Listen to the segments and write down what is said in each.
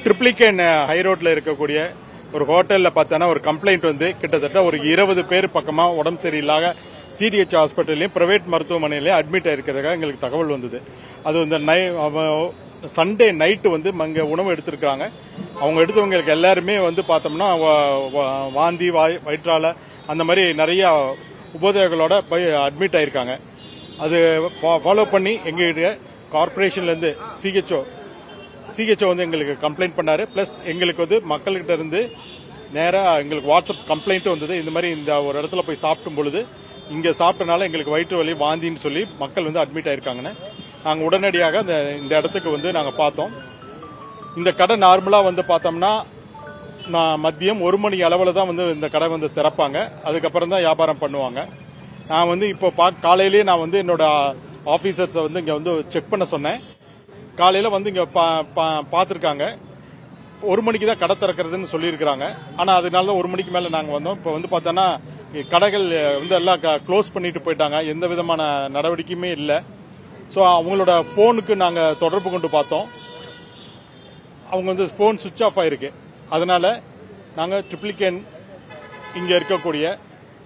Triplicane high ரோட்ல இருக்கக்கூடிய ஒரு ஹோட்டல்ல பார்த்தோன்னா ஒரு கம்ப்ளைண்ட் வந்து கிட்டத்தட்ட ஒரு 20 பேர் பக்கமா உடம்பு சரியில்லாத சிடிஎச் ஹாஸ்பிட்டல்லையும் பிரைவேட் மருத்துவமனையிலையும் அட்மிட் ஆயிருக்கிறதாக எங்களுக்கு தகவல் வந்தது. அது இந்த சண்டே நைட்டு வந்து அங்கே உணவு எடுத்திருக்காங்க. அவங்க எடுத்தவங்களுக்கு எல்லாருமே வந்து பார்த்தோம்னா வாந்தி வயிற்றால அந்த மாதிரி நிறைய உபோதயங்களோட போய் அட்மிட் ஆயிருக்காங்க. அது ஃபாலோ பண்ணி எங்க கார்பரேஷன்லேருந்து சிஹெச்ஓ வந்து எங்களுக்கு கம்ப்ளைண்ட் பண்ணாரு. பிளஸ் எங்களுக்கு வந்து மக்கள்கிட்ட இருந்து நேராக எங்களுக்கு வாட்ஸ்அப் கம்ப்ளைண்ட்டும் வந்தது. இந்த மாதிரி இந்த ஒரு இடத்துல போய் சாப்பிடும் பொழுது இங்கே சாப்பிட்டனால எங்களுக்கு வயிற்று வலி வாந்தின்னு சொல்லி மக்கள் வந்து அட்மிட் ஆயிருக்காங்கன்னு நாங்கள் உடனடியாக இந்த இடத்துக்கு வந்து நாங்கள் பார்த்தோம். இந்த கடை நார்மலாக வந்து பார்த்தோம்னா மதியம் 1 மணி அளவில் தான் வந்து இந்த கடை வந்து திறப்பாங்க. அதுக்கப்புறம் தான் வியாபாரம் பண்ணுவாங்க. நான் வந்து இப்போ காலையிலேயே நான் வந்து என்னோட ஆபீசர்ஸை வந்து இங்கே வந்து செக் பண்ண சொன்னேன். காலையில் வந்து இங்கே பார்த்துருக்காங்க. 1 மணிக்கு தான் கடை திறக்கிறதுன்னு சொல்லியிருக்கிறாங்க. ஆனால் அதனால தான் 1 மணிக்கு மேலே நாங்கள் வந்தோம். இப்போ வந்து பார்த்தோன்னா கடைகள் வந்து எல்லாம் க்ளோஸ் பண்ணிட்டு போயிட்டாங்க. எந்த விதமான நடவடிக்கையுமே இல்லை. ஸோ அவங்களோட ஃபோனுக்கு நாங்கள் தொடர்பு கொண்டு பார்த்தோம். அவங்க வந்து ஃபோன் சுவிட்ச் ஆஃப் ஆயிருக்கு. அதனால நாங்கள் ட்ரிப்ளிகேன் இங்கே இருக்கக்கூடிய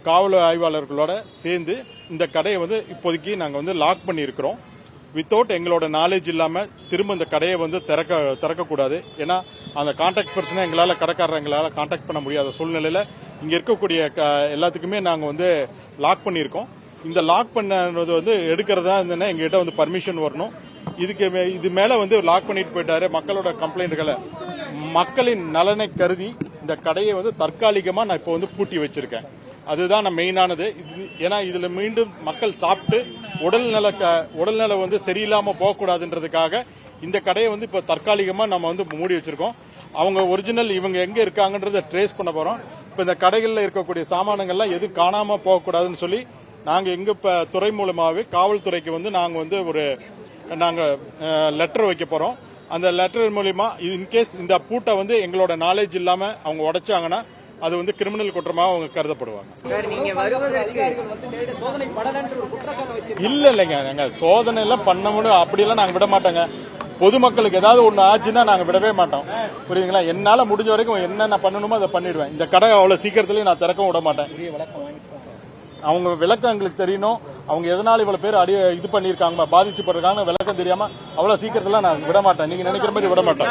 காவல் ஆய்வாளர்களோட சேர்ந்து இந்த கடையை வந்து இப்போதைக்கு நாங்கள் வந்து லாக் பண்ணியிருக்கிறோம். வித்தவுட் எங்களோட நாலேஜ் இல்லாமல் திரும்ப இந்த கடையை வந்து திறக்கக்கூடாது. ஏன்னா அந்த கான்டாக்ட் பர்சனை கடைக்காரங்களால் கான்டாக்ட் பண்ண முடியாத சூழ்நிலையில் இங்கே இருக்கக்கூடிய எல்லாத்துக்குமே நாங்கள் வந்து லாக் பண்ணியிருக்கோம். இந்த லாக் பண்ணது வந்து எடுக்கிறதா இருந்ததுன்னா எங்ககிட்ட வந்து பர்மிஷன் வரணும். இது மேல வந்து லாக் பண்ணிட்டு போயிட்டாரு. மக்களோட கம்ப்ளைண்ட்களை மக்களின் நலனை கருதி இந்த கடையை வந்து தற்காலிகமா நான் இப்போ வந்து பூட்டி வச்சிருக்கேன். அதுதான் நான் மெயினானது. ஏன்னா இதுல மீண்டும் மக்கள் சாப்பிட்டு உடல்நல வந்து சரியில்லாம போகக்கூடாதுன்றதுக்காக இந்த கடையை வந்து இப்ப தற்காலிகமா நம்ம வந்து மூடி வச்சிருக்கோம். அவங்க ஒரிஜினல் இவங்க எங்க இருக்காங்கன்றத ட்ரேஸ் பண்ண போறோம். இப்ப இந்த கடைகள்ல இருக்கக்கூடிய சாமானங்கள்லாம் எதுவும் காணாம போகக்கூடாதுன்னு சொல்லி நாங்க எங்க துறை மூலமாவே காவல்துறைக்கு வந்து நாங்க லெட்டர் வைக்க போறோம். அந்த லெட்டர் மூலமா இன்கேஸ் இந்த பூட்டை வந்து எங்களோட நாலேஜ் இல்லாம அவங்க உடைச்சாங்கன்னா அது வந்து கிரிமினல் குற்றமாக அவங்க கருதப்படுவாங்க. இல்லைங்க, நாங்க சோதனை எல்லாம் பண்ண முடியும் அப்படியெல்லாம் நாங்க விட மாட்டோங்க. பொதுமக்களுக்கு ஏதாவது ஒண்ணு ஆச்சுன்னா நாங்க விடவே மாட்டோம். புரியுதுங்களா? என்னால முடிஞ்ச வரைக்கும் என்னென்ன பண்ணணுமோ அதை பண்ணிடுவேன். இந்த கடை அவ்வளவு சீக்கிரத்திலேயே நான் திறக்கவும் விட மாட்டேன். அவங்க விளக்கம் எங்களுக்கு தெரியணும். அவங்க எதனால இவ்வளவு பேர் இது பண்ணிருக்காங்க பாதிச்சுப்படுறாங்க விளக்கம் தெரியாம அவ்வளவு சீக்கிரத்துல நான் விட மாட்டேன். நீங்க நினைக்கிற மாதிரி விட மாட்டேன்.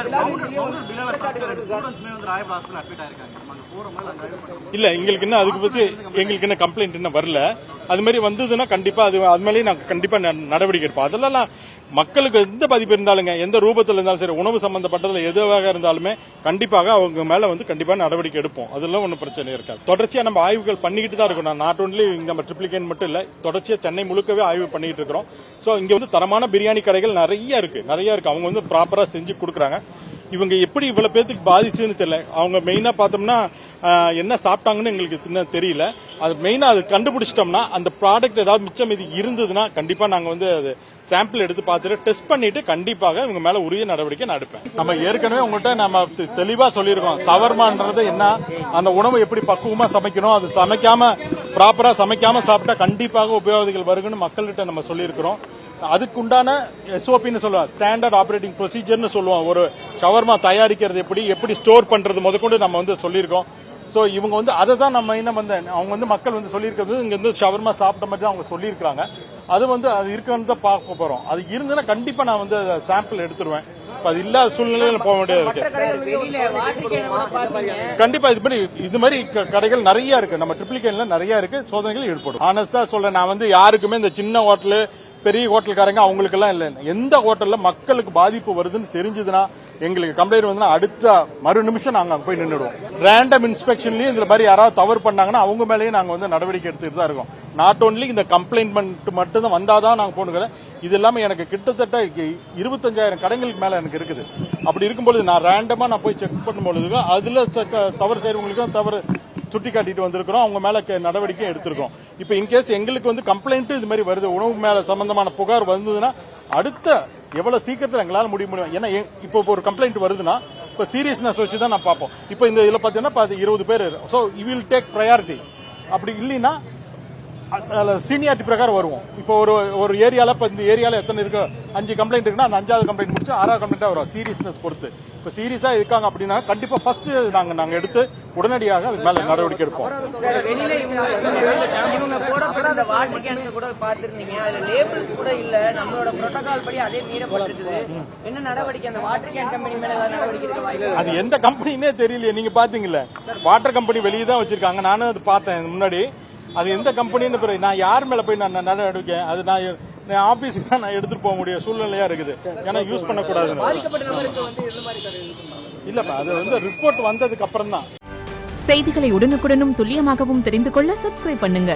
இல்ல எங்களுக்கு இன்னும் அதுக்கு பத்தி எங்களுக்கு என்ன கம்ப்ளைண்ட் இன்னும் வரல. அது மாதிரி வந்ததுன்னா கண்டிப்பா அது மேலேயே நான் கண்டிப்பா நடவடிக்கை எடுப்போம். அதெல்லாம் மக்களுக்கு எந்த பாதிப்பு இருந்தாலுங்க, எந்த ரூபத்தில் இருந்தாலும் சரி, உணவு சம்பந்தப்பட்டதுல எதுவாக இருந்தாலுமே கண்டிப்பாக அவங்க மேல வந்து கண்டிப்பா நடவடிக்கை எடுப்போம். அதெல்லாம் ஒன்றும் பிரச்சனை இருக்காது. தொடர்ச்சியா நம்ம ஆய்வுகள் பண்ணிக்கிட்டு தான் இருக்கணும். நாட் ஒன்லி நம்ம ட்ரிப்ளிகேன் மட்டும் இல்ல, தொடர்ச்சியா சென்னை முழுக்கவே ஆய்வு பண்ணிட்டு இருக்கிறோம். சோ இங்க வந்து தரமான பிரியாணி கடைகள் நிறைய இருக்கு. அவங்க வந்து ப்ராப்பரா செஞ்சு கொடுக்குறாங்க. இவங்க எப்படி இவ்வளவு பேருக்கு பாதிச்சுன்னு தெரியல. அவங்க மெயினா பார்த்தோம்னா என்ன சாப்பிட்டாங்கன்னு எங்களுக்கு இன்னும் தெரியல. அது மெயினா அது கண்டுபிடிச்சிட்டோம்னா அந்த ப்ராடக்ட் ஏதாவது மிச்சம் இது இருந்ததுன்னா கண்டிப்பா நாங்க வந்து அது சாம்பிள் எடுத்து பார்த்துட்டு டெஸ்ட் பண்ணிட்டு கண்டிப்பாக இவங்க மேல உரிய நடவடிக்கை நான் எடுப்பேன். நம்ம ஏற்கனவே உங்கள்கிட்ட நம்ம தெளிவா சொல்லியிருக்கோம். சவர்மான்றது என்ன, அந்த உணவு எப்படி பக்குவமா சமைக்கணும், அது ப்ராப்பரா சமைக்காம சாப்பிட்டா கண்டிப்பாக உபயோகிகள் வருகுன்னு மக்கள்கிட்ட நம்ம சொல்லியிருக்கிறோம். அதுக்குண்டான எஸ்ஓபின்னு சொல்லுவோம், ஸ்டாண்டர்ட் ஆபரேட்டிங் ப்ரொசீஜர்னு சொல்லுவோம். ஒரு ஷவர்மா தயாரிக்கிறது எப்படி ஸ்டோர் பண்றது முதற்கொண்டு நம்ம வந்து சொல்லியிருக்கோம். சோ இவங்க வந்து அதை தான் நம்ம இன்னும் வந்து அவங்க வந்து மக்கள் வந்து சொல்லியிருக்கிறது இங்க வந்து ஷவர்மா சாப்பிட்ட மாதிரி தான் அவங்க சொல்லியிருக்காங்க. அது வந்து அது இருக்குன்னு தான் பார்க்க போறோம். அது இருந்ததுன்னா கண்டிப்பா நான் வந்து சாம்பிள் எடுத்துருவேன். அது இல்லாத சூழ்நிலையில போக வேண்டியது இருக்கு. கண்டிப்பா இது மாதிரி கடைகள் நிறைய இருக்கு. நம்ம ட்ரிப்ளிகேன்ல நிறைய இருக்கு. சோதனைகள் ஈடுபடும். ஆனஸ்டா சொல்றேன், நான் வந்து யாருக்குமே இந்த சின்ன ஹோட்டலு பெரிய ஹோட்டல்காரங்க அவங்களுக்கெல்லாம் இல்ல. எந்த ஹோட்டல்ல மக்களுக்கு பாதிப்பு வருதுன்னு தெரிஞ்சதுன்னா எங்களுக்கு கம்ப்ளைண்ட் வந்து அடுத்த மறு நிமிஷம் நாங்க அங்க போய் நின்றுடுவோம். ரேண்டம் இன்ஸ்பெக்ஷன்லயும் இந்த மாதிரி யாராவது தவறு பண்ணாங்கன்னா அவங்க மேலேயே நாங்க வந்து நடவடிக்கை எடுத்துட்டு தான் இருக்கோம். நாட் ஓன்லி இந்த கம்ப்ளைண்ட் மட்டும் தான் வந்தாதான் நாங்க போனுக்கிறேன். இது இல்லாம எனக்கு கிட்டத்தட்ட 25,000 கடைகளுக்கு மேல எனக்கு இருக்குது. அப்படி இருக்கும்போது நான் ரேண்டமா நான் போய் செக் பண்ணும்பொழுது அதுல தவறு செய்யறவங்களுக்கும் தவறு சுட்டி காட்டிட்டு வந்திருக்கிறோம். அவங்க மேல நடவடிக்கை எடுத்திருக்கோம். இப்ப இன்கேஸ் எங்களுக்கு வந்து கம்ப்ளைண்ட் இது மாதிரி வருது, உணவு மேல சம்பந்தமான புகார் வந்ததுன்னா அடுத்த எவ்வளவு சீக்கிரத்தில் எங்களால முடியும். ஏன்னா இப்போ ஒரு கம்ப்ளைண்ட் வருதுன்னா இப்ப சீரியஸ்னஸ் வச்சு தான் நான் பார்ப்போம். இப்ப இந்த இதுல பாத்தீங்கன்னா 20 பேர். So you will take priority. அப்படி இல்லைன்னா சீனியாரிட்டி பிரகாரம் வருவோம். இப்போ ஒரு ஏரியால இந்த ஏரியால எத்தனை இருக்கு, 5 கம்ப்ளைண்ட் இருக்குன்னா அந்த 5வது கம்ப்ளைண்ட் முடிச்சு 6வது கம்ப்ளைண்டா வரும் சீரியஸ்னஸ் பொறுத்து. இப்ப சீரியஸா இருக்காங்க அப்படின்னா கண்டிப்பா ஃபர்ஸ்ட் நாங்க எடுத்து உடனடியாக அதுக்கு மேல நடவடிக்கை எடுப்போம். வெளியில இவங்க போடப்பட்ட இந்த வாட்டர் கேன்ஸ் கூட பாத்துருந்தீங்க, அதுல லேபிள்ஸ் கூட இல்ல, நம்மளோட புரோட்டோகால் படி அதே மீறப்பட்டிருக்குது. என்ன நடவடிக்கை அந்த வாட்டர் கேன் கம்பெனி மேல ஏதாவது நடவடிக்கை எடுக்க வாய்ப்பு? அது எந்த கம்பெனினே தெரியலையே. நீங்க பாத்தீங்கல்ல, வாட்டர் கம்பெனி வெளியே தான் வச்சிருக்காங்க. நானும் அது பார்த்தேன் முன்னாடி. அது எந்த கம்பெனின்னு பிறகு நான் யார் மேல போய் நான் நடவடிக்கை, அது நான் ஆபீஸுக்கு தான் நான் எடுத்துட்டு போக முடிய சூழ்நிலையா இருக்குது. ஏன்னா யூஸ் பண்ணக்கூடாது. இல்லப்பா, அது ரிப்போர்ட் வந்ததுக்கு அப்புறம் தான். செய்திகளை உடனுக்குடனும் துல்லியமாகவும் தெரிந்து கொள்ள சப்ஸ்கிரைப் பண்ணுங்க.